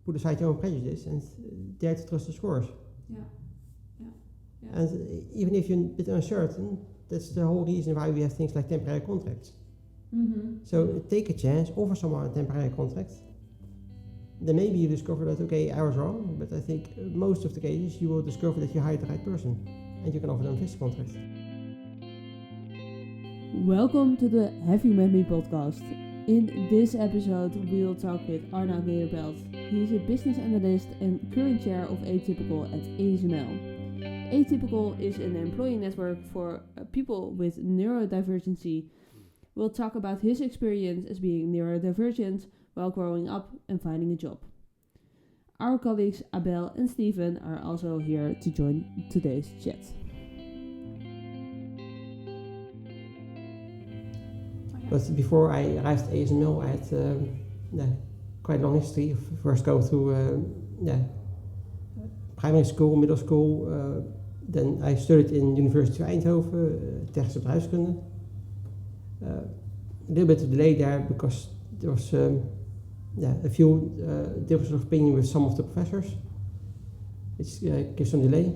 put aside your own prejudice and dare to trust the scores. Yeah. And even if you're a bit uncertain, that's the whole reason why we have things like temporary contracts. Mm-hmm. So take a chance, offer someone a temporary contract. Then maybe you discover that, okay, I was wrong, but I think most of the cases you will discover that you hired the right person and you can offer them a fixed contract. Welcome to the Have You Met Me podcast. In this episode, we'll talk with Arnout Nederpelt. He's a business analyst and current chair of Atypical at ASML. Atypical is an employee network for people with neurodivergency. We'll talk about his experience as being neurodivergent while growing up and finding a job. Our colleagues Abel and Steven are also here to join today's chat. But before I arrived at ASML, I had quite a long history of first going through primary school, middle school. Then I studied in University of Eindhoven, technische bedrijfskunde. A little bit of delay there because there was a few differences of opinion with some of the professors, which gives some delay.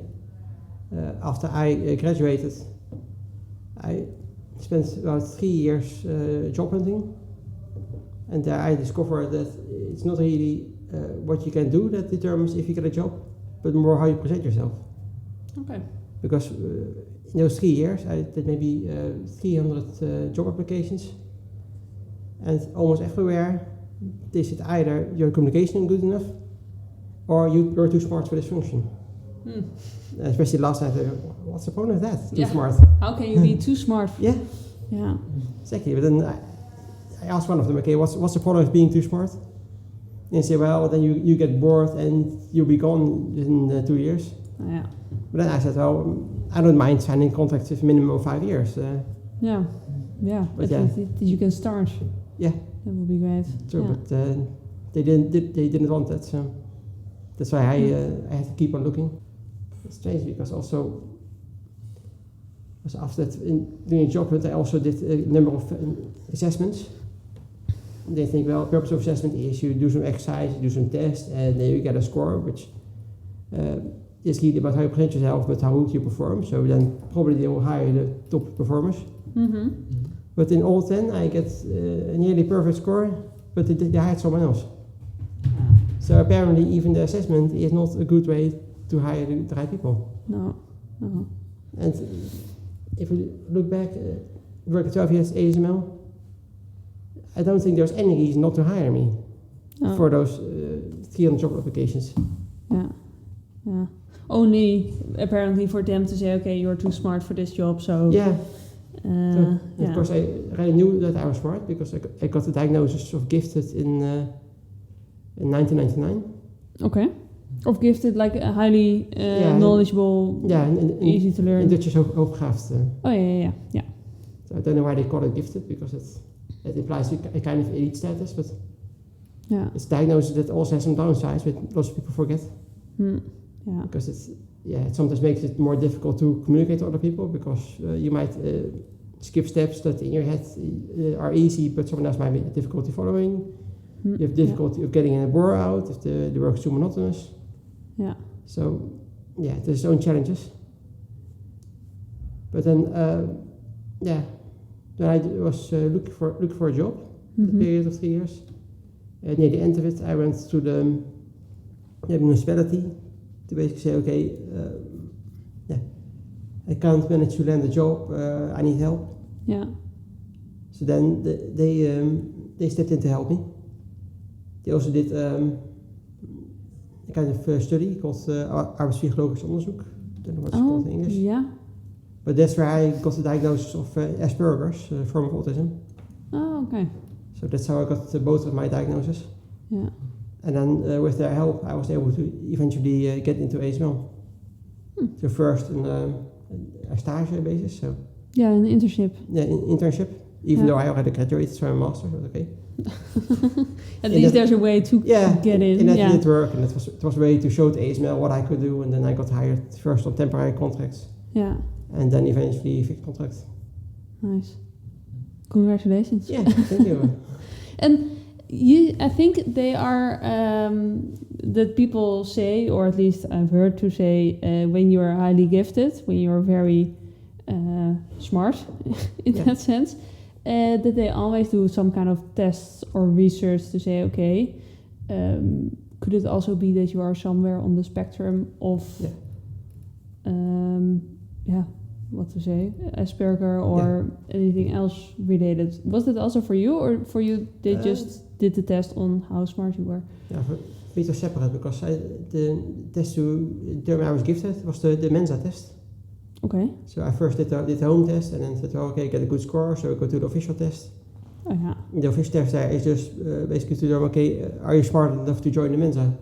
After I graduated, I spent about 3 years job hunting, and there I discovered that it's not really what you can do that determines if you get a job, but more how you present yourself. Okay. Because in those 3 years I did maybe 300 job applications, and almost everywhere they said either your communication good enough or you're too smart for this function. Especially last night, what's the point of that? Too smart. How can you be too smart? Yeah. Exactly. But then I asked one of them, okay, what's the problem of being too smart? And they say, well, then you get bored and you'll be gone in 2 years. Yeah. But then I said, well, I don't mind signing contracts with minimum of 5 years. But you can start. Yeah. That would be great. True, but they didn't want that, so that's why I had to keep on looking. It's strange because also after that, doing a job hunt, I also did a number of assessments. They think, well, the purpose of assessment is you do some exercise, you do some tests, and then you get a score, which is really about how you present yourself, but how good you perform. So then probably they will hire the top performers. Mm-hmm. But in all 10, I get a nearly perfect score, but they hired someone else. So apparently even the assessment is not a good way to hire the right people. No. And if we look back, working 12 years at ASML, I don't think there's any reason not to hire me for those 300 job applications. Yeah. Only apparently for them to say, okay, you're too smart for this job, so... Yeah. Of course, I already knew that I was smart because I got the diagnosis of gifted in 1999. Okay. Of gifted, like a highly knowledgeable, easy to learn. In Dutch is hoogbegaafd. Yeah. So I don't know why they call it gifted because it implies a kind of elite status, but it's a diagnosis that also has some downsides, which lots of people forget. Yeah. Because it sometimes makes it more difficult to communicate to other people because you might skip steps that in your head are easy, but someone else might be difficulty following. You have difficulty of getting in a bore out if the work is too monotonous. Yeah. So, there's its own challenges. But then, then I was looking for a job. The period of 3 years. Near the end of it, I went to the municipality to basically say, okay, I can't manage to land a job. I need help. Yeah. So then they stepped in to help me. They also did a kind of study called arbeidsfysiologisch onderzoek. I don't know what's called in English. Yeah. But that's where I got the diagnosis of Asperger's, a form of autism. Oh, okay. So that's how I got both of my diagnoses. Yeah. And then with their help, I was able to eventually get into ASML. So first a stage basis. So. Yeah, an internship. Yeah, internship. Even though I already graduated from a master, but okay. At least there's a way to get in. And that did work, and it was a way to show to ASML what I could do, and then I got hired first on temporary contracts. Yeah. And then eventually fixed contracts. Nice. Congratulations. Yeah, thank you. And I think they are that people say, or at least I've heard to say, when you are highly gifted, when you are very smart in that sense, that they always do some kind of tests or research to say, okay, could it also be that you are somewhere on the spectrum of, what to say, Asperger or anything else related? Was that also for you, or for you they just did the test on how smart you were? Yeah, for me it was separate, because the test to determine I was gifted was the Mensa test. Okay. So I first did the home test, and then said, okay, get a good score, so I go to the official test. Oh, yeah. The official test there is just basically to determine, okay, are you smart enough to join the Mensa?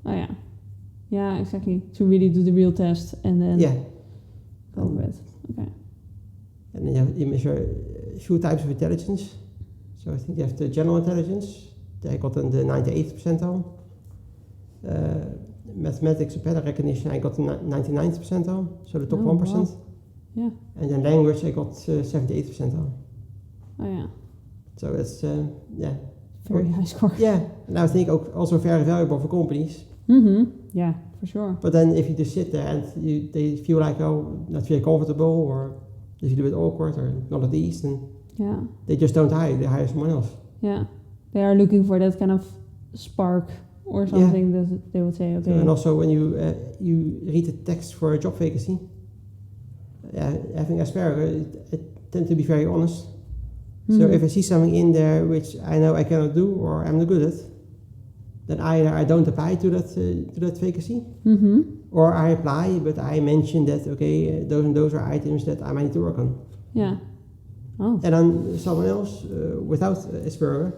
Oh, yeah. Yeah, exactly. To really do the real test and then go with it. Okay. And then you measure a few types of intelligence. So I think you have the general intelligence. I got in the 98th percentile. Mathematics and pattern recognition, I got the 99th percentile, so the top 1%. Wow. Yeah. And then language, I got 78th percentile. Oh, yeah. So that's, Very high score. Yeah, and I think also very valuable for companies. Mm-hmm. Yeah, for sure. But then if you just sit there and they feel like, not very comfortable, or they feel a bit awkward or not at ease, and they just don't hire, they hire someone else. Yeah, they are looking for that kind of spark or something that they would say, okay. So, and also when you read the text for a job vacancy, having Asperger, it tends to be very honest. Mm-hmm. So if I see something in there which I know I cannot do or I'm not good at, then either I don't apply to that vacancy, or I apply, but I mention that, okay, those and those are items that I might need to work on. Yeah. Oh. And then someone else without Asperger,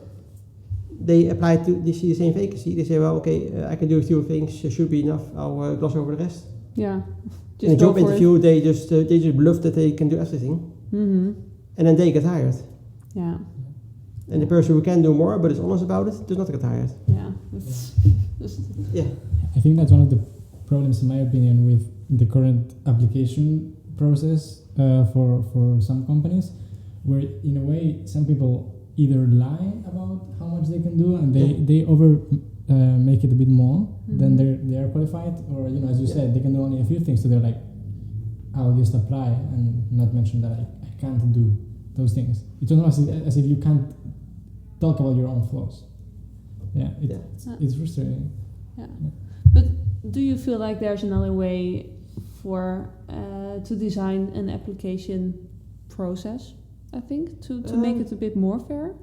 they apply they see the same vacancy, they say, well, okay, I can do a few things, should be enough, I'll gloss over the rest. Yeah. In a job interview, they just bluff that they can do everything, and then they get hired. Yeah. And the person who can do more but is honest about it does not get hired. Yeah. I think that's one of the problems, in my opinion, with the current application process for some companies, where in a way some people either lie about how much they can do and they over make it a bit more than they are qualified, or as you said, they can do only a few things, so they're like, I'll just apply and not mention that I can't do those things. It's almost as if you can't talk about your own flaws. It's frustrating. Yeah. But do you feel like there's another way for to design an application process, I think, to make it a bit more fair?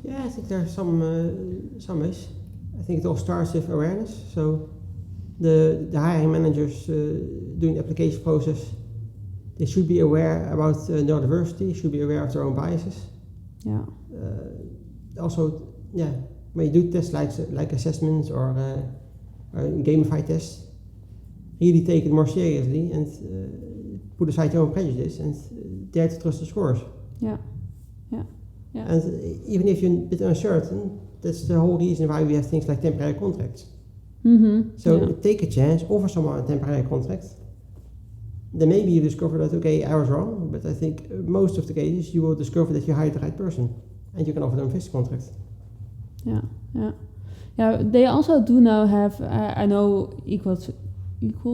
Yeah, I think there are some ways. I think it all starts with awareness. So the hiring managers doing the application process, they should be aware about neurodiversity, should be aware of their own biases. Yeah. Also, when you do tests like assessments or gamified tests, really take it more seriously and put aside your own prejudice and dare to trust the scores. Yeah. And even if you're a bit uncertain, that's the whole reason why we have things like temporary contracts. So take a chance, offer someone a temporary contract. Then maybe you discover that, okay, I was wrong, but I think most of the cases you will discover that you hired the right person and you can offer them a fixed contract. Yeah, they also do now have, I know, equal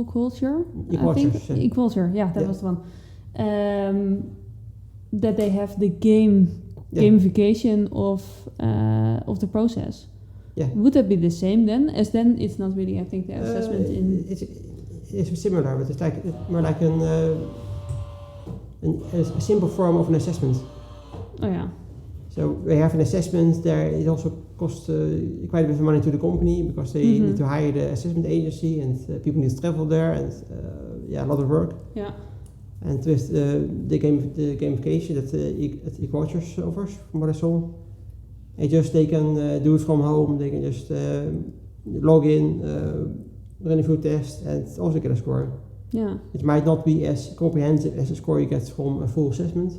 culture. Equalture, that was the one. That they have the gamification of the process. Yeah. Would that be the same then? As then it's not really, I think, the assessment It's similar, but it's more like a simple form of an assessment. Oh yeah. So we have an assessment there. It also costs quite a bit of money to the company because they need to hire the assessment agency and people need to travel there and a lot of work. Yeah. And with the gamification that Equaltures offers, from what I saw, they can do it from home. They can just log in, run a few tests, and also get a score. Yeah. It might not be as comprehensive as the score you get from a full assessment,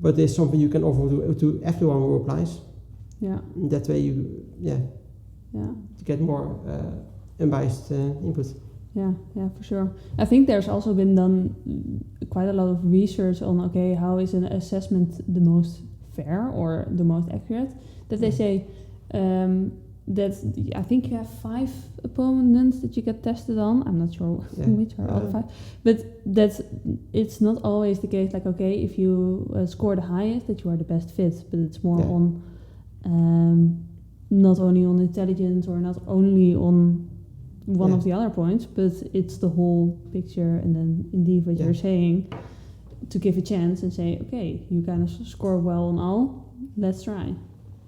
but it's something you can offer to everyone who applies. Yeah. And that way you to get more unbiased input. Yeah, for sure. I think there's also been done quite a lot of research on, okay, how is an assessment the most fair or the most accurate, that they say that I think you have 5 opponents that you get tested on. I'm not sure which are all the 5, but that's it's not always the case. Like, okay, if you score the highest, that you are the best fit, but it's more on not only on intelligence or not only on one of the other points, but it's the whole picture. And then indeed what you're saying, to give a chance and say, okay, you kind of score well on all, let's try,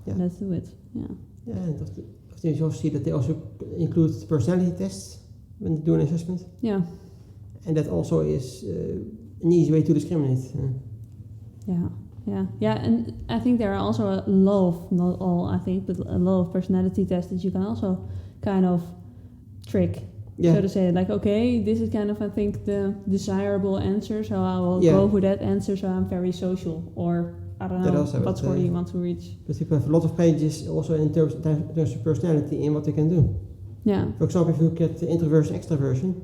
let's do it. Yeah, and often you also see that they also include personality tests when they do an assessment. Yeah. And that also is an easy way to discriminate. Yeah, and I think there are also a lot of, not all I think, but a lot of personality tests that you can also kind of trick. So to say, like, okay, this is kind of, I think, the desirable answer, so I will go for that answer, so I'm very social, or I don't know, what score do you want to reach? But people have a lot of pages also in terms of personality and what they can do. Yeah. For example, if you look at introversion, extroversion,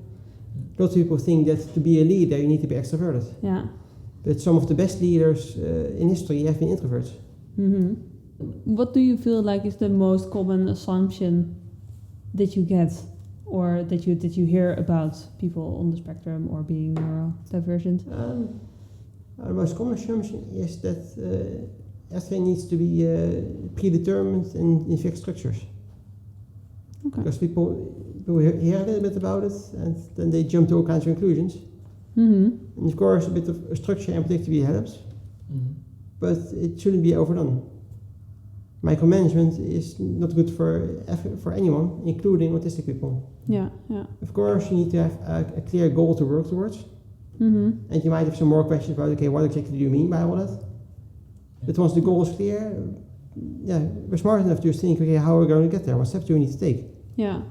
lots of people think that to be a leader you need to be extroverted. Yeah. But some of the best leaders in history have been introverts. Mm-hmm. What do you feel like is the most common assumption that you get, or that you hear about people on the spectrum or being neurodivergent? The most common assumption is that everything needs to be predetermined in fixed structures. Okay. Because people hear a little bit about it and then they jump to all kinds of conclusions. Mm-hmm. And of course, a bit of structure and predictability helps, but it shouldn't be overdone. Micromanagement is not good for anyone, including autistic people. Yeah. Of course, you need to have a clear goal to work towards. Mm-hmm. And you might have some more questions about, okay, what exactly do you mean by all that? But once the goal is clear, we're smart enough to think, okay, how are we going to get there? What steps do we need to take? Yeah.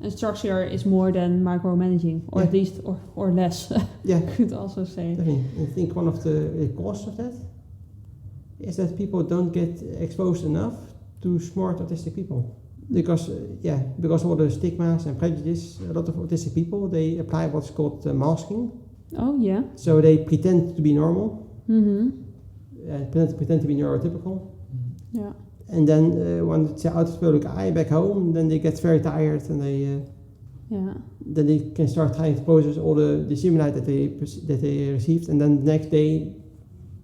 And structure is more than micromanaging, or at least, or less. Could also say. Definitely. I think one of the causes of that is that people don't get exposed enough to smart autistic people. Because all the stigmas and prejudices, a lot of autistic people, they apply what's called masking. Oh, yeah. So they pretend to be normal, pretend to be neurotypical. Yeah. And then when it's out of public eye back home, then they get very tired and then they can start trying to process all the stimuli that they received, and then the next day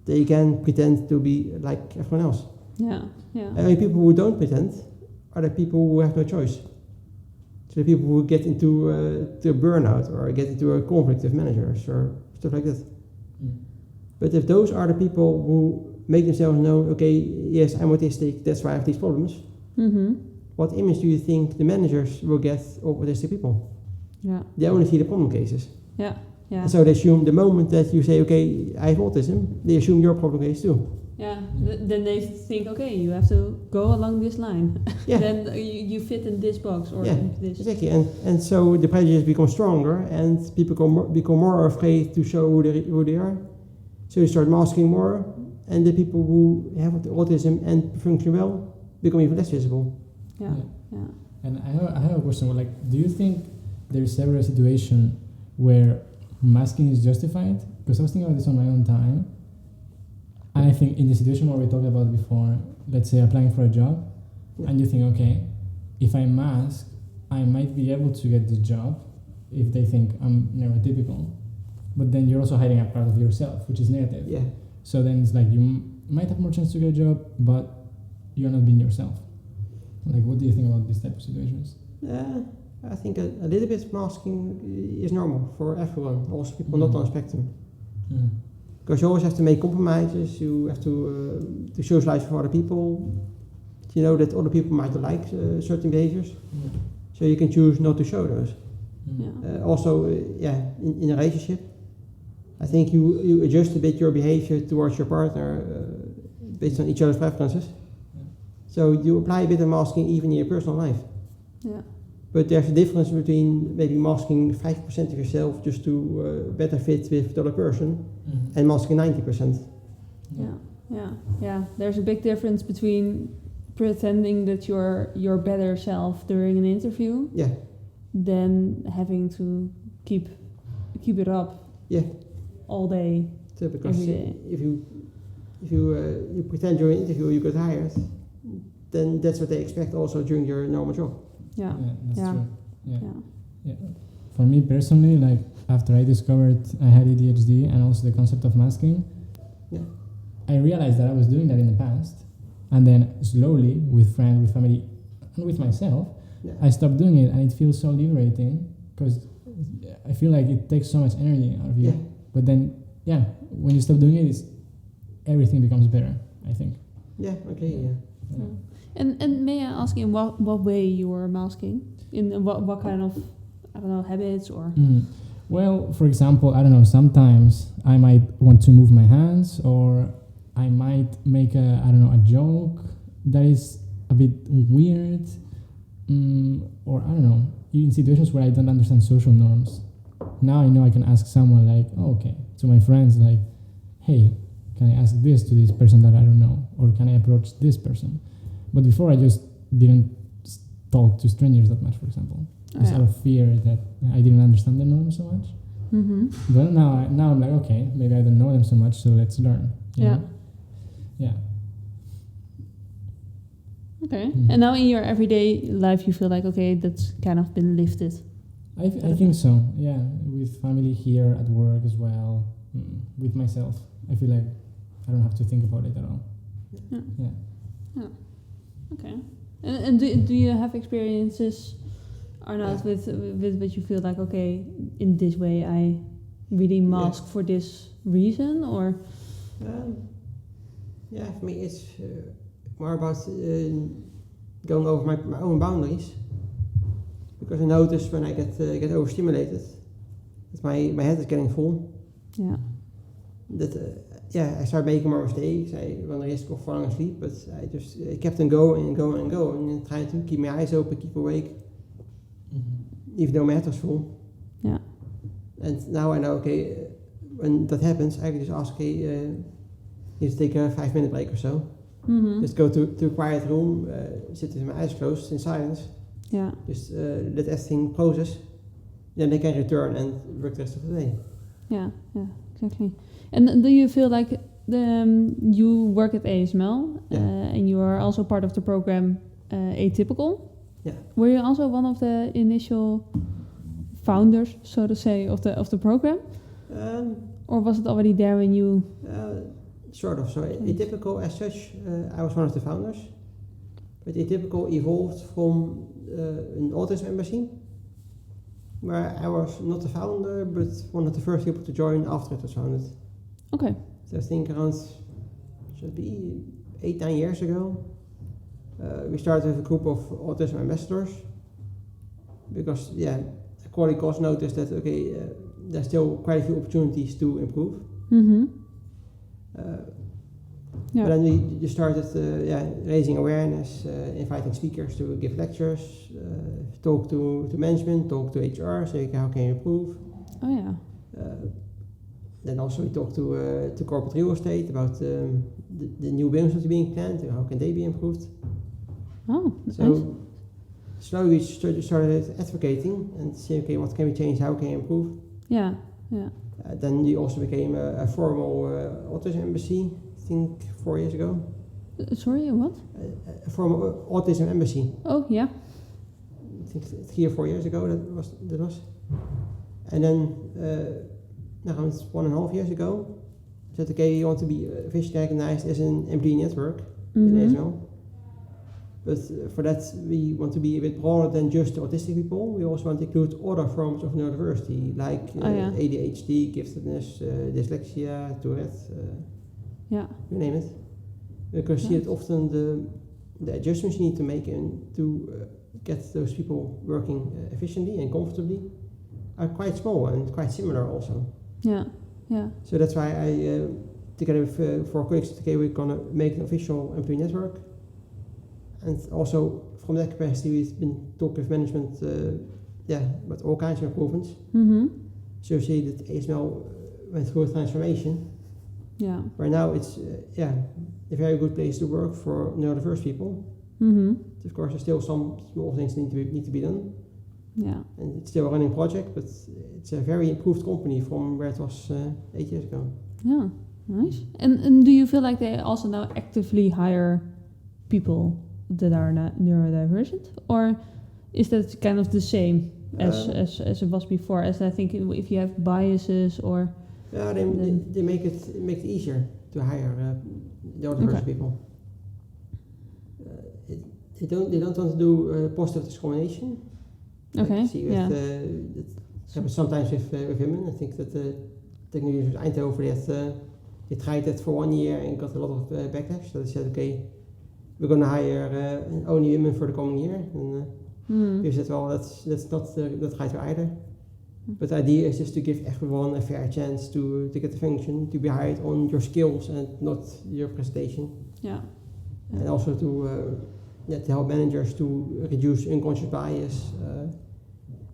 they again pretend to be like everyone else. Yeah. And people who don't pretend are the people who have no choice. So the people who get into to a burnout or get into a conflict with managers or stuff like that. But if those are the people who make themselves known, okay, yes, I'm autistic, that's why I have these problems. What image do you think the managers will get of autistic people? Yeah. They only see the problem cases. Yeah. And so they assume the moment that you say, okay, I have autism, they assume your problem case too. Yeah, then they think, okay, you have to go along this line. Then you fit in this box or in this. Exactly. And so the prejudice becomes stronger and people become more afraid to show who they are. So you start masking more, and the people who have autism and function well become even less visible. Yeah. And I have a question. Like, do you think there's ever a situation where masking is justified? Because I was thinking about this on my own time. And I think in the situation where we talked about before, let's say applying for a job, and you think, okay, if I mask, I might be able to get the job if they think I'm neurotypical. But then you're also hiding a part of yourself, which is negative. Yeah. So then it's like you might have more chance to get a job, but you're not being yourself. Like, what do you think about these type of situations? I think a little bit of masking is normal for everyone, also people not on the spectrum. Because you always have to make compromises, you have to socialize with other people. You know that other people might like certain behaviors, so you can choose not to show those. Also, in a relationship, I think you adjust a bit your behavior towards your partner based on each other's preferences. So you apply a bit of masking even in your personal life. Yeah. But there's a difference between maybe masking 5% of yourself just to better fit with the other person and masking 90%. Yeah. There's a big difference between pretending that you're your better self during an interview than having to keep it up all day. So because every day. if if you pretend during an interview you got hired, then that's what they expect also during your normal job. Yeah. That's Yeah. true. Yeah. Yeah. Yeah. For me personally, like after I discovered I had ADHD and also the concept of masking, Yeah. I realized that I was doing that in the past, and then slowly, with friends, with family, and with myself, Yeah. I stopped doing it, and it feels so liberating because I feel like it takes so much energy out of you. Yeah. But then, when you stop doing it, everything becomes better, I think. Yeah. Okay. Yeah. And may I ask in what way you were masking? In what kind of, I don't know, habits or? Well, for example, I don't know, sometimes I might want to move my hands, or I might make a joke that is a bit weird, or I don't know, in situations where I don't understand social norms. Now I know I can ask someone like, to my friends like, hey, can I ask this to this person that I don't know, or can I approach this person? But before I just didn't talk to strangers that much, for example, just out of fear that I didn't understand the norms so much. Mm-hmm. But now I'm like, okay, maybe I don't know them so much, so let's learn. You know? Yeah. Okay. And now in your everyday life, you feel like, okay, that's kind of been lifted. I think so. Yeah, with family here at work as well, with myself, I feel like I don't have to think about it at all. Yeah. Okay. And do you have experiences, Arnout, with what you feel like, okay, in this way I really mask for this reason, or? For me it's more about going over my own boundaries, because I notice when I get overstimulated that my head is getting full. Yeah. That I start making more mistakes. I run the risk of falling asleep, but I kept on going and going and going and trying to keep my eyes open, keep awake, even though my head was full. Yeah. And now I know, okay, when that happens, I can just ask, need to take a 5-minute break or so. Mm-hmm. Just go to a quiet room, sit with my eyes closed in silence. Yeah. Just let everything process. Then they can return and work the rest of the day. Yeah, exactly. And do you feel like you work at ASML and you are also part of the program Atypical? Yeah. Were you also one of the initial founders, so to say, of the program? Or was it already there when you? Sort of. So Atypical as such, I was one of the founders. But Atypical evolved from an autism embassy, where I was not the founder, but one of the first people to join after it was founded. Okay. So I think around, should be 8-9 years ago, we started with a group of autism ambassadors, because quality cost noticed that there's still quite a few opportunities to improve. Mm-hmm. But then we just started raising awareness, inviting speakers to give lectures, talk to management, talk to HR, say how can you improve. Oh yeah. Then also we talked to corporate real estate about the new buildings that are being planned and how can they be improved. Oh, so nice. Slowly started advocating and saying, what can we change, how can we improve. Yeah. Then we also became a formal autism embassy, I think 4 years ago. Sorry, what? A formal autism embassy. Oh, yeah. I think 3 or 4 years ago that was. And then around 1.5 years ago, said, you want to be officially recognized as an employee network in ASML. But for that, we want to be a bit broader than just autistic people. We also want to include other forms of neurodiversity, like ADHD, giftedness, dyslexia, Tourette, you name it. Because you see that often the adjustments you need to make to get those people working efficiently and comfortably are quite small and quite similar also. Yeah. So that's why I, together with 4 colleagues, we're going to make an official employee network. And also from that capacity, we've been talking with management, about all kinds of improvements. Mm-hmm. So you see that ASML went through a transformation. Yeah. Where now it's a very good place to work for neurodiverse people. Mm-hmm. Of course, there's still some small things need to be done. Yeah. And it's still a running project, but it's a very improved company from where it was 8 years ago. Yeah. Nice. And do you feel like they also now actively hire people that are neurodivergent, or is that kind of the same as it was before? As I think if you have biases or they make it easier to hire neurodivergent people. They don't want to do positive discrimination. Okay. Like see with, it happens sometimes with women. I think that the University of Eindhoven they tried that for 1 year and got a lot of backlash. So they said, okay, we're going to hire only women for the coming year. And we said, well, that's not right either. But the idea is just to give everyone a fair chance to get the function, to be hired on your skills and not your presentation. Yeah. And also to help managers to reduce unconscious bias.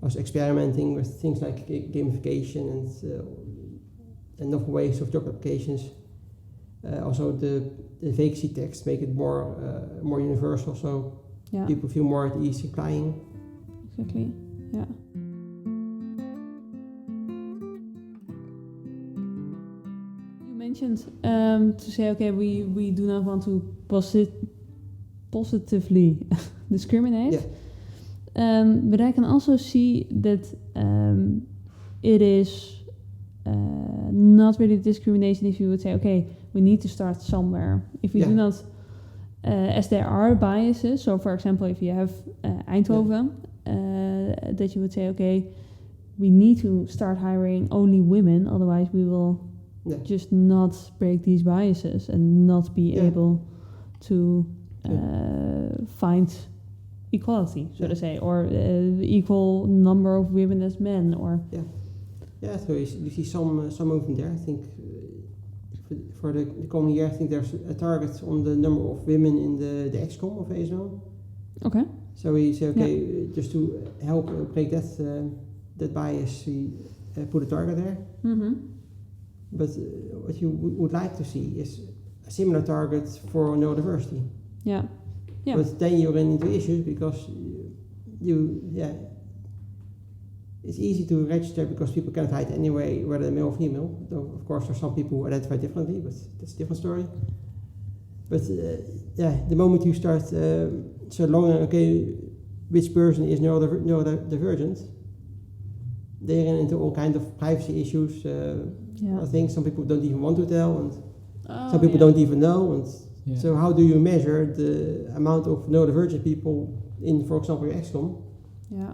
Also experimenting with things like gamification and novel ways of job applications. Also the vacancy text make it more universal, so people feel more at ease applying. Exactly. Yeah. You mentioned to say, okay, we do not want to positively discriminate. Yeah. But I can also see that it is not really discrimination if you would say, okay, we need to start somewhere. If we do not, as there are biases, so for example, if you have Eindhoven, that you would say, okay, we need to start hiring only women, otherwise we will just not break these biases and not be able to find equality, so to say, or equal number of women as men, or so you see some movement there. I think for the coming year, I think there's a target on the number of women in the ExCom of ASML. Okay. So we say, okay, just to help break that bias, we put a target there. Mm-hmm. But what you would like to see is a similar target for neurodiversity. Yeah. But then you run into issues because it's easy to register because people can't hide anyway whether they're male or female. Though of course there are some people who identify differently, but that's a different story. But the moment you start so long, okay, which person is neurodivergent, they run into all kinds of privacy issues. I think some people don't even want to tell, and some people don't even know. And so how do you measure the amount of neurodivergent people in, for example, your ExCom? Yeah.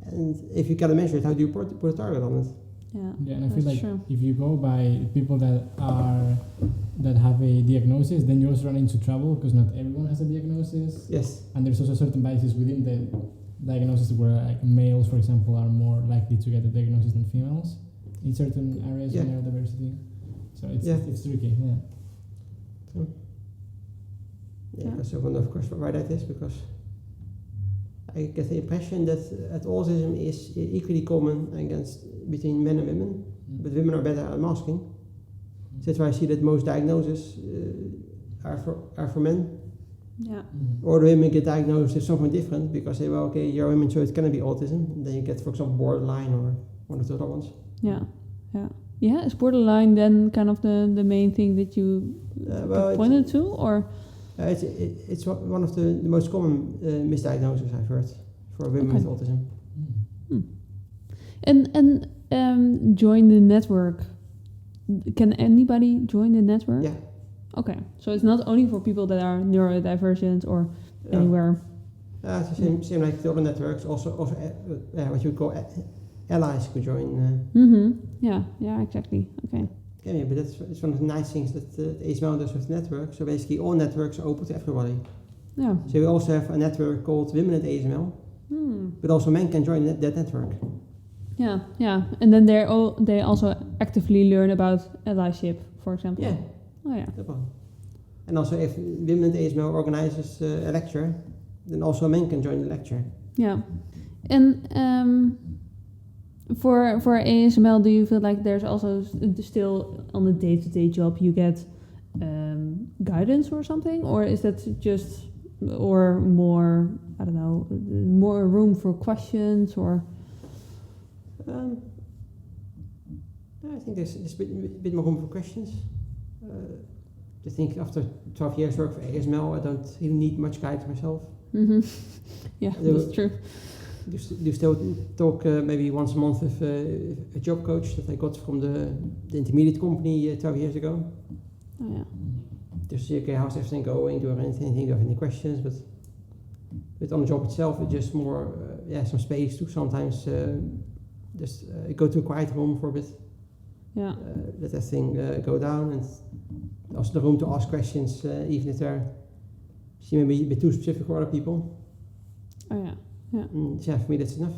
And if you cannot measure it, how do you put a target on it? Yeah, and I feel like if you go by people that have a diagnosis, then you also run into trouble because not everyone has a diagnosis. Yes. And there's also certain biases within the diagnosis where like males, for example, are more likely to get a diagnosis than females in certain areas of neurodiversity. So it's tricky. So I wonder, of course, why that is, because I get the impression that autism is equally common between men and women, but women are better at masking. So that's why I see that most diagnoses are for men. Yeah. Or the women get diagnosed with something different because they say, well, okay, you're a woman, so it cannot be autism. And then you get, for example, borderline or one of the other ones. Yeah, is borderline then kind of the main thing that you pointed to, or? It's one of the most common misdiagnoses I've heard for women with autism. And join the network. Can anybody join the network? Yeah. Okay, so it's not only for people that are neurodivergent or anywhere. It's the same like the other networks. Also what you call allies could join. Yeah, exactly. Okay. Yeah, but it's one of the nice things that ASML does with the network. So basically all networks are open to everybody. Yeah. So we also have a network called Women at ASML, but also men can join that network. Yeah. And then they also actively learn about allyship, for example. Yeah. Oh yeah. And also if Women at ASML organizes a lecture, then also men can join the lecture. Yeah. And for ASML, do you feel like there's also still on the day-to-day job you get guidance or something, or is that just or more, I don't know, more room for questions, or? I think there's a bit more room for questions. I think after 12 years work for ASML, I don't really need much guidance myself. Mm-hmm. Yeah, that's true. Do still talk maybe once a month with a job coach that I got from the intermediate company 12 years ago. Oh yeah. Just see, okay, how's everything going? Do I have anything? Do you have any questions? But on the job itself, it's just more, some space to sometimes just go to a quiet room for a bit. Yeah. Let that thing go down, and also the room to ask questions, even if they're maybe a bit too specific for other people. Oh yeah. Yeah. For me that's enough.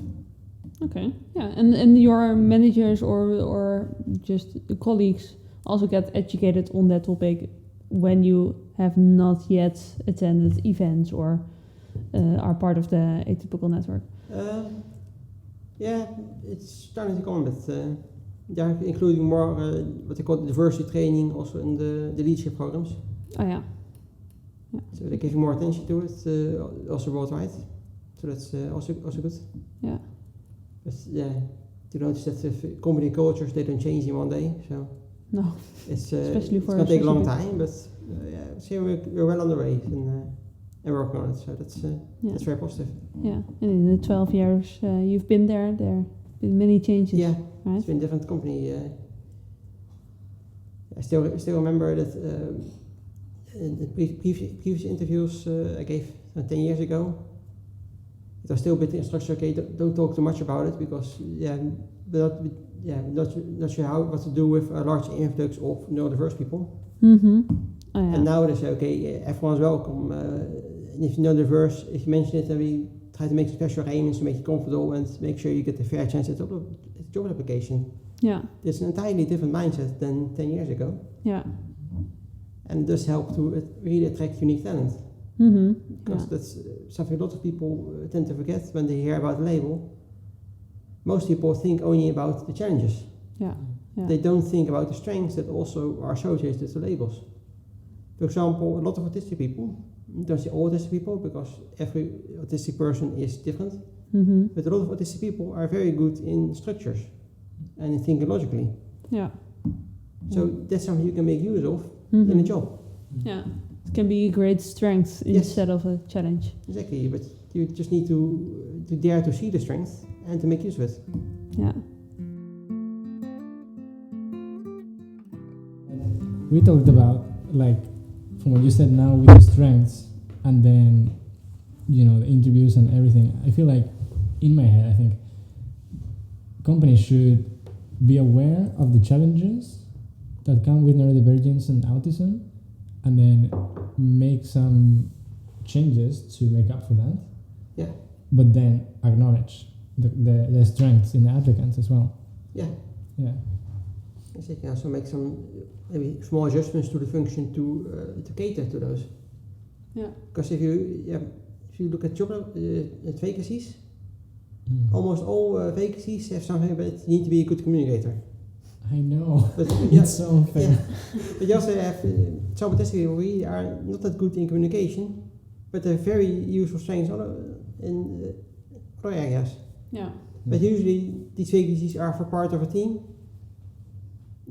Okay. Yeah. And your managers or just the colleagues also get educated on that topic when you have not yet attended events or are part of the Atypical network. It's starting to come, but including more what they call diversity training also in the leadership programs. Oh yeah. So they give you more attention to it, also worldwide. So that's also good. Yeah. But to notice that the company cultures, they don't change in one day. So no, it's especially for it's going to take a long time, but so we're well on the way and working on it. So that's very positive. Yeah, and in the 12 years you've been there have been many changes. Yeah, right? It's been a different company. I still remember that in the previous interviews I gave 10 years ago. It was still a bit instruction. Okay, don't talk too much about it because not sure what to do with a large influx of neurodiverse people. Mm-hmm. Oh, yeah. And now they say, okay, everyone's welcome. And if you're neurodiverse, if you mention it, then we try to make some special arrangements to make you comfortable and make sure you get the fair chance at the job application. Yeah. It's an entirely different mindset than 10 years ago. Yeah. And it does help to really attract unique talent. Mm-hmm. Because that's something a lot of people tend to forget when they hear about the label. Most people think only about the challenges. Yeah. Yeah. They don't think about the strengths that also are associated with the labels. For example, a lot of autistic people, don't say all autistic people because every autistic person is different, but a lot of autistic people are very good in structures and in thinking logically. Yeah. So that's something you can make use of in a job. Yeah. It can be a great strength instead of a challenge. Exactly, but you just need to dare to see the strength and to make use of it. Yeah. We talked about, like, from what you said now with the strengths and then, the interviews and everything. I feel like, in my head, I think companies should be aware of the challenges that come with neurodivergence and autism and then make some changes to make up for that. Yeah. But then acknowledge the strengths in the applicants as well. Yeah. Yeah. So you can also make some maybe small adjustments to the function to cater to those. Yeah. Because if you look at job at vacancies, almost all vacancies have something about you need to be a good communicator. I know. But it's so unfair. Yeah. But you also have some autistic people who are not that good in communication, but they're very useful strengths in other areas. Yeah. But usually these vacancies are for part of a team.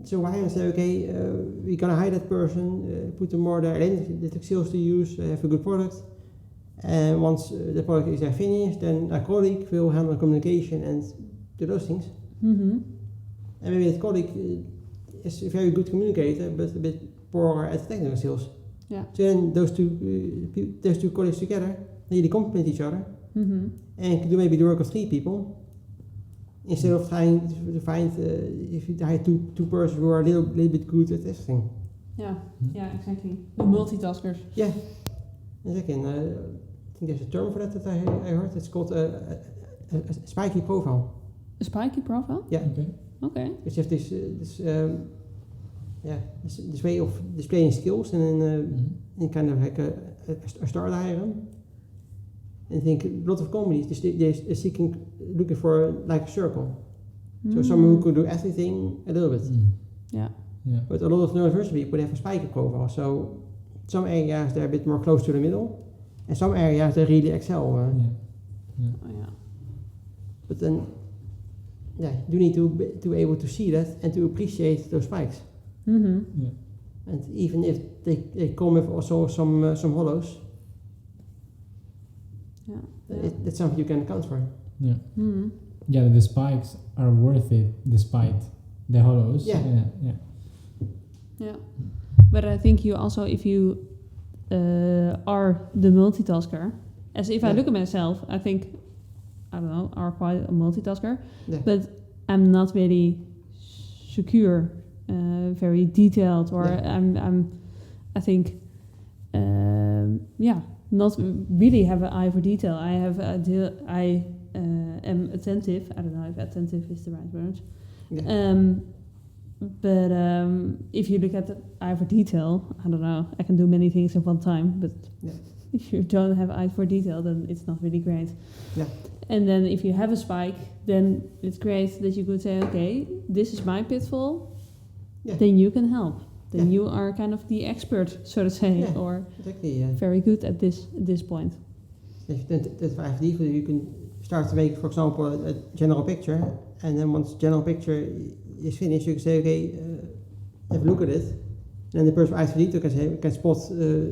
So why not say, okay, we're gonna hire that person, put them more there, the skills to use, have a good product. And once the product is finished, then a colleague will handle communication and do those things. Mm-hmm. And maybe that colleague is a very good communicator, but a bit poorer at technical skills. Yeah. So then those two colleagues together, they really complement each other, and can do maybe the work of 3 people. Instead of trying to find, if you hire two persons who are a little bit good at everything. Yeah, exactly. The multitaskers. Yeah, exactly. And I think there's a term for that I heard. It's called a spiky profile. A spiky profile? Yeah. Okay. Because you have this way of displaying skills and in kind of like a star diagram. And I think a lot of companies they're looking for like a circle. So someone who could do everything a little bit. Yeah. But a lot of neurodiverse people they have a spiky profile. So some areas they're a bit more close to the middle, and some areas they really excel. Oh, yeah. But then, you need to be able to see that and to appreciate those spikes. Mm-hmm. Yeah. And even if they come with also some hollows, that's something you can account for. Yeah. Mm. Yeah, the spikes are worth it despite the hollows. Yeah. Yeah. But I think you also, if you are the multitasker, as if I look at myself, I think, I don't know, are quite a multitasker, but I'm not very secure, very detailed, or I think, not really have an eye for detail. I am attentive. I don't know if attentive is the right word. Yeah. But if you look at the eye for detail, I don't know, I can do many things at one time, but if you don't have eye for detail, then it's not really great. Yeah. And then if you have a spike, then it's great that you could say, okay, this is my pitfall, then you can help. Then you are kind of the expert, so to say, or very good at this point. If you identify deeply, you can start to make, for example, a general picture, and then once the general picture is finished, you can say, okay, have a look at it. And the person with detail can spot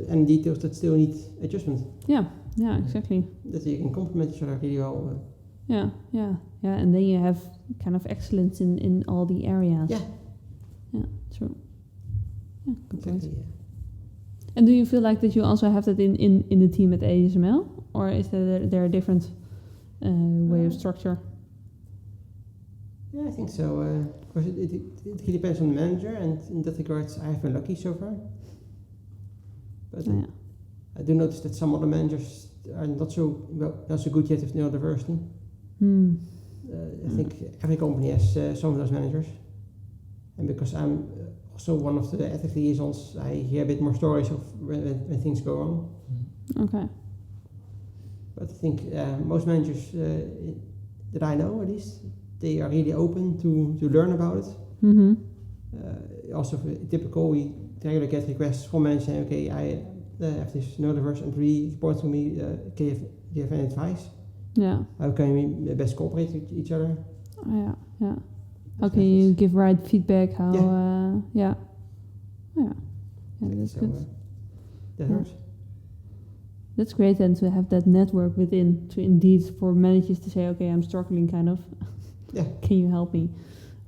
any details that still need adjustment. Yeah, exactly. That you can complement each other really well. Yeah, and then you have kind of excellence in all the areas. Yeah, true. Yeah, good point. Exactly, yeah. And do you feel like that you also have that in the team at ASML, or is there a different way of structure? Yeah, I think so. Of course, it really depends on the manager, and in that regards, I have been lucky so far. But I do notice that some other managers are not so good yet with neurodiversity. I think every company has some of those managers, and because I'm also one of the ethics liaisons, I hear a bit more stories of when things go wrong. Okay. But I think most managers that I know, at least, they are really open to learn about it. Mm-hmm. Also, for Atypical, we regularly get requests from managers saying, okay, I have this neurodiverse employee report to me, do you have any advice? Yeah. How can we best cooperate with each other? Yeah. How can you give right feedback? How? Yeah, that's good. That hurts. That's great then to have that network within, to indeed for managers to say, okay, I'm struggling kind of. Yeah. Can you help me?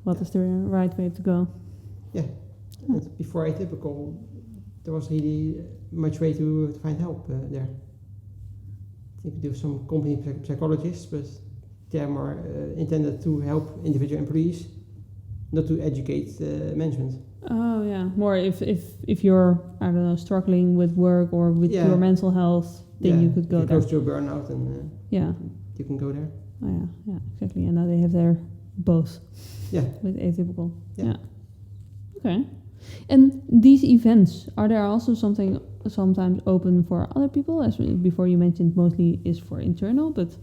What is the right way to go? Yeah. And before Atypical, there was really much way to find help there. I think we do some company psychologists, but they are more intended to help individual employees, not to educate management. Oh yeah, more if you're, I don't know, struggling with work or with your mental health, then you could go there. Close to a burnout, and you can go there. Oh yeah, exactly. And now they have their both. Yeah. With Atypical. Yeah. Okay. And these events, are there also sometimes open for other people? As before you mentioned, mostly is for internal, but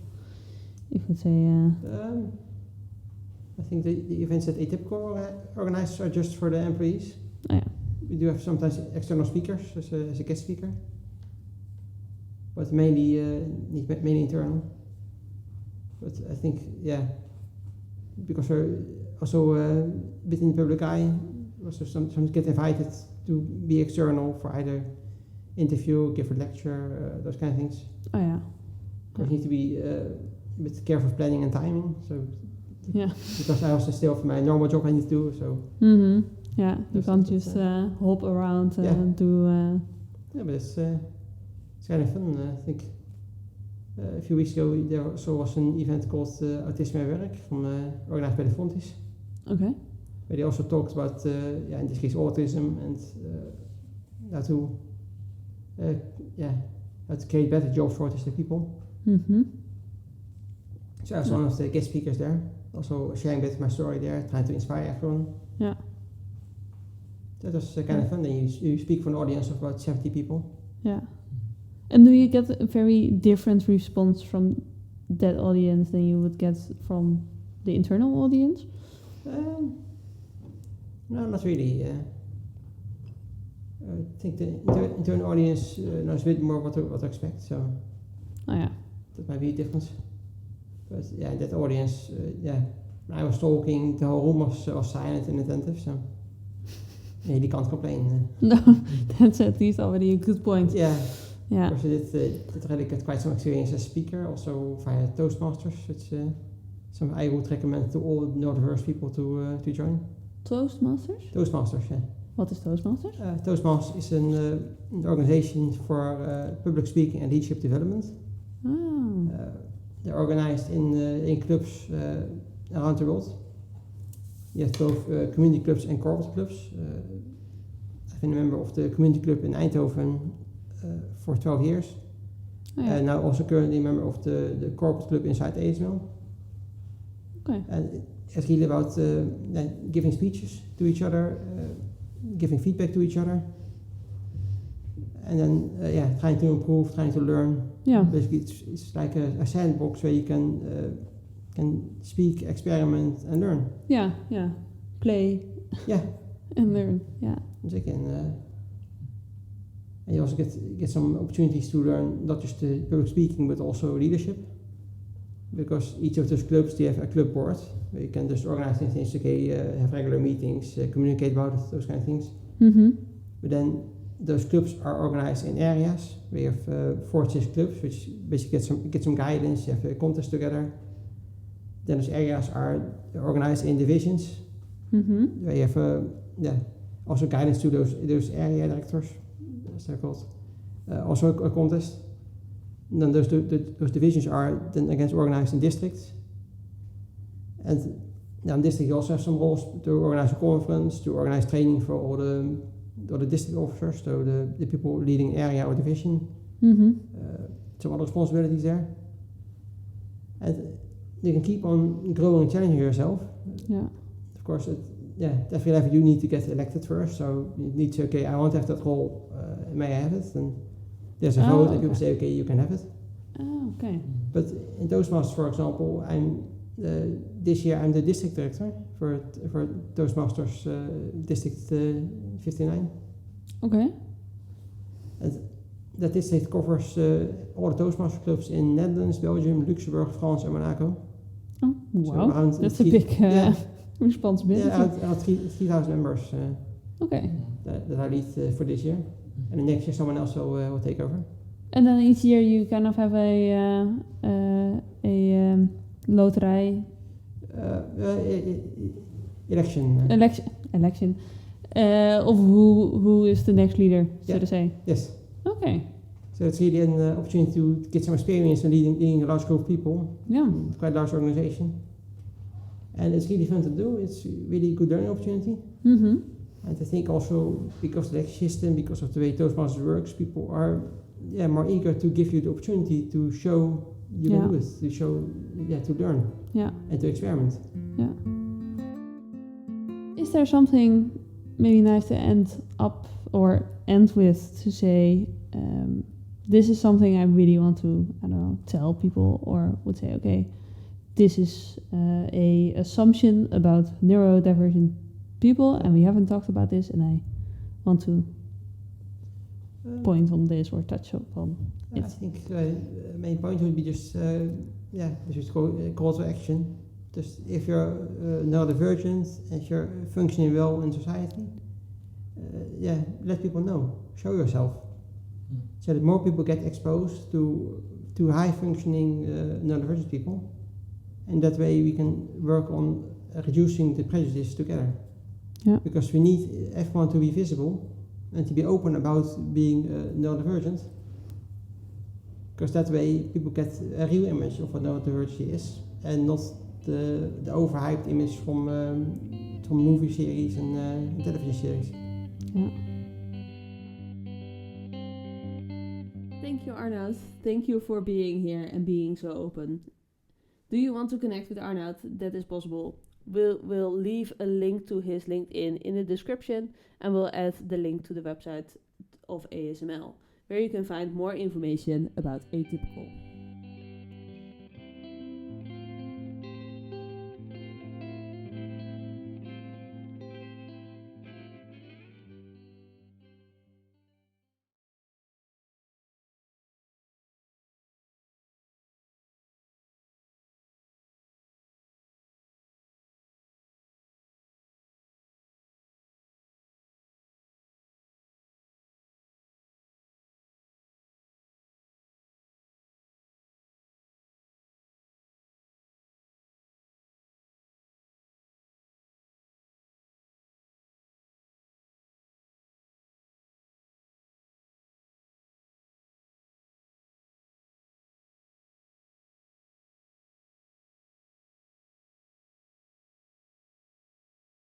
if you say. I think the events that Atypical organizes are just for the employees. Oh, yeah. We do have sometimes external speakers as a guest speaker, but mainly internal. But I think, because we're also a bit in the public eye, also sometimes get invited to be external for either interview, give a lecture, those kind of things. Oh yeah. Of course, you need to be a bit careful of planning and timing. So. Yeah. Because I also still have my normal job I need to do. So. Mm-hmm. Yeah, you can't just hop around and do. Yeah, but it's kind of fun. I think a few weeks ago there also was an event called Autism at Work organized by the Fontis. Okay. Where they also talked about, in this case, autism and how to create better jobs for autistic people. Mm-hmm. So I was one of the guest speakers there, also sharing a bit of my story there, trying to inspire everyone. Yeah. That was kind of fun. Then you speak for an audience of about 70 people. Yeah. And do you get a very different response from that audience than you would get from the internal audience? No, not really. I think the internal audience knows a bit more what to expect. So. Oh yeah. That might be a difference. But in that audience, when I was talking, the whole room was silent and attentive. So. he can't complain. No, that's at least already a good point. Yeah. Yeah. Of course, did really get quite some experience as speaker, also via Toastmasters, which some I would recommend to all neurodiverse people to join. Toastmasters? Toastmasters, yeah. What is Toastmasters? Toastmasters is an organization for public speaking and leadership development. They're organized in clubs around the world. You have both community clubs and corporate clubs. I've been a member of the community club in Eindhoven for 12 years. Oh, yeah. And now also currently a member of the corporate club inside ASML. Okay. And it's really about giving speeches to each other, giving feedback to each other, and then trying to improve, trying to learn. Yeah. Basically, it's like a sandbox where you can speak, experiment, and learn. Yeah, yeah. Play. Yeah. And learn. Yeah. So and you also get some opportunities to learn not just the public speaking but also leadership, because each of those clubs, they have a club board where you can just organize things, have regular meetings, communicate about it, those kind of things. Mm-hmm. But then those clubs are organized in areas. We have 4 or 6 clubs, which basically get some guidance. You have a contest together. Then those areas are organized in divisions, where you have also guidance to those area directors, as they're called. Also a contest. And then those divisions are then again organized in districts. And in district you also have some roles to organize a conference, to organize training for all the district officers, so the people leading area or division. Some other responsibilities there. And you can keep on growing and challenging yourself. Yeah. Of course, at every level you need to get elected first, so you need to I want to have that role, may I have it? And there's a vote, and people say, okay, you can have it. Oh, okay. But in Toastmasters, for example, this year I'm the district director for Toastmasters District 59. Okay. And that district covers all the Toastmasters clubs in Netherlands, Belgium, Luxembourg, France, and Monaco. Oh, wow. So that's a big responsibility. Yeah, around 3,000 members. Okay. That I lead for this year. And the next year someone else will take over. And then each year you kind of have a loterij. Election. Of who is the next leader, so to say. Yes. Okay. So it's really an opportunity to get some experience in leading a large group of people. Yeah. Quite a large organization. And it's really fun to do. It's really a good learning opportunity. Mm-hmm. And I think also because of the election system, because of the way Toastmasters works, people are more eager to give you the opportunity to show you can do it, to show, to learn, and to experiment. Yeah. Is there something maybe nice to end with to say, this is something I really want to, tell people, or would say, okay, this is a assumption about neurodivergent people, and we haven't talked about this, and I want to point on this or touch upon it. I think the main point would be just call to action. Just if you're neurodivergent, if you're functioning well in society, let people know. Show yourself, so that more people get exposed to high functioning neurodivergent people, and that way we can work on reducing the prejudices together. Yeah. Because we need everyone to be visible and to be open about being neurodivergent. Because that way people get a real image of what neurodivergency is, and not the overhyped image from movie series and television series. Yeah. Thank you, Arnout. Thank you for being here and being so open. Do you want to connect with Arnout? That is possible. We'll leave a link to his LinkedIn in the description, and we'll add the link to the website of ASML, where you can find more information about Atypical.